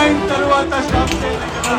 అయిన తర్వాత స్టాప్ చేయాలి కదా.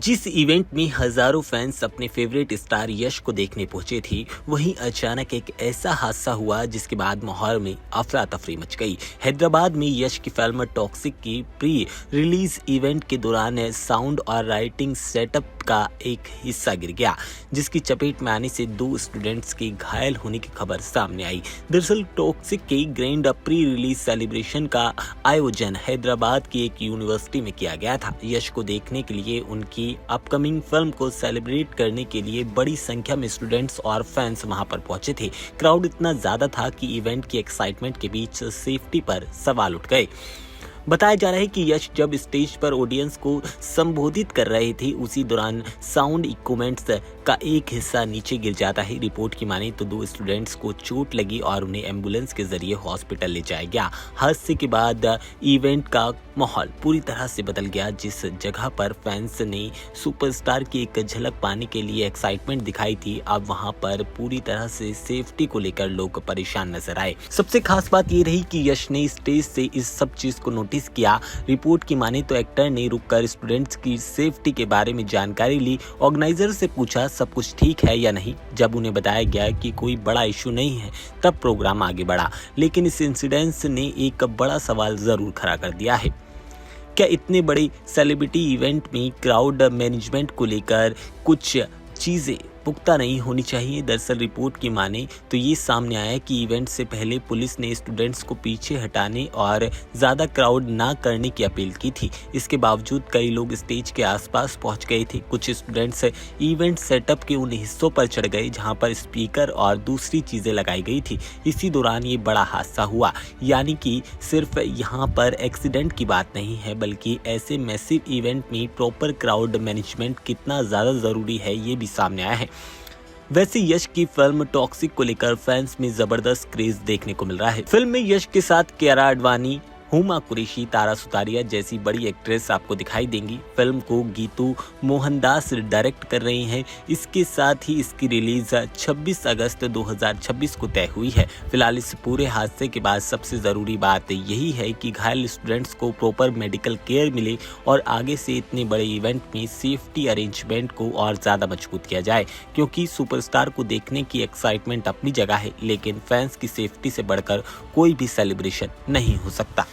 जिस इवेंट में हजारों फैंस अपने फेवरेट स्टार यश को देखने पहुंचे थे, वहीं अचानक एक ऐसा हादसा हुआ जिसके बाद माहौल में अफरा तफरी मच गई। हैदराबाद में यश की फिल्म टॉक्सिक की प्री रिलीज इवेंट के दौरान साउंड और राइटिंग सेटअप का एक हिस्सा गिर गया, जिसकी चपेट में आने से 2 स्टूडेंट्स के घायल होने की खबर सामने आई। दरअसल टॉक्सिक के ग्रैंड प्री रिलीज सेलिब्रेशन का आयोजन हैदराबाद की एक यूनिवर्सिटी में किया गया था। यश को देखने के लिए उनकी अपकमिंग फिल्म को सेलिब्रेट करने के लिए बड़ी संख्या में स्टूडेंट्स और फैंस वहां पर पहुंचे थे। क्राउड इतना ज्यादा था कि इवेंट की एक्साइटमेंट के बीच सेफ्टी पर सवाल उठ गए। बताया जा रहा है कि यश जब स्टेज पर ऑडियंस को संबोधित कर रहे थे, उसी दौरान साउंड इक्विपमेंट्स का एक हिस्सा नीचे गिर जाता है। रिपोर्ट की माने तो 2 स्टूडेंट्स को चोट लगी और उन्हें एम्बुलेंस के जरिए हॉस्पिटल ले जाया गया। हादसे के बाद इवेंट का माहौल पूरी तरह से बदल गया। जिस जगह पर फैंस ने सुपरस्टार की एक झलक पाने के लिए एक्साइटमेंट दिखाई थी, अब वहां पर पूरी तरह से सेफ्टी को लेकर लोग परेशान नजर आए। सबसे खास बात ये रही कि यश ने स्टेज से इस सब चीज को नोटिस किया। रिपोर्ट की माने तो एक्टर ने रुककर स्टूडेंट्स की सेफ्टी के बारे में जानकारी ली। ऑर्गेनाइजर से पूछा सब कुछ ठीक है या नहीं। जब उन्हें बताया गया कि कोई बड़ा इशू नहीं है, तब प्रोग्राम आगे बढ़ा। लेकिन इस इंसिडेंट ने एक बड़ा सवाल जरूर खड़ा कर दिया है। क्या इतने बड़े सेलिब्रिटी इवेंट में क्राउड मैनेजमेंट को लेकर कुछ चीजें पुख्ता नहीं होनी चाहिए? दरअसल रिपोर्ट की माने तो ये सामने आया कि इवेंट से पहले पुलिस ने स्टूडेंट्स को पीछे हटाने और ज़्यादा क्राउड ना करने की अपील की थी। इसके बावजूद कई लोग स्टेज के आसपास पहुंच गए थे। कुछ स्टूडेंट्स इवेंट सेटअप के उन हिस्सों पर चढ़ गए जहां पर स्पीकर और दूसरी चीज़ें लगाई गई थी। इसी दौरान ये बड़ा हादसा हुआ। यानी कि सिर्फ यहाँ पर एक्सीडेंट की बात नहीं है, बल्कि ऐसे मैसिव इवेंट में प्रॉपर क्राउड मैनेजमेंट कितना ज़्यादा ज़रूरी है, ये भी सामने आया है। वैसे यश की फिल्म टॉक्सिक को लेकर फैंस में जबरदस्त क्रेज देखने को मिल रहा है। फिल्म में यश के साथ कियारा आडवाणी, हुमा कुरैशी, तारा सुतारिया जैसी बड़ी एक्ट्रेस आपको दिखाई देंगी। फिल्म को गीतू मोहनदास डायरेक्ट कर रही हैं। इसके साथ ही इसकी रिलीज 26 अगस्त 2026 को तय हुई है। फिलहाल इस पूरे हादसे के बाद सबसे ज़रूरी बात यही है कि घायल स्टूडेंट्स को प्रॉपर मेडिकल केयर मिले और आगे से इतने बड़े इवेंट में सेफ्टी अरेंजमेंट को और ज़्यादा मजबूत किया जाए, क्योंकि सुपरस्टार को देखने की एक्साइटमेंट अपनी जगह है, लेकिन फैंस की सेफ्टी से बढ़कर कोई भी सेलिब्रेशन नहीं हो सकता।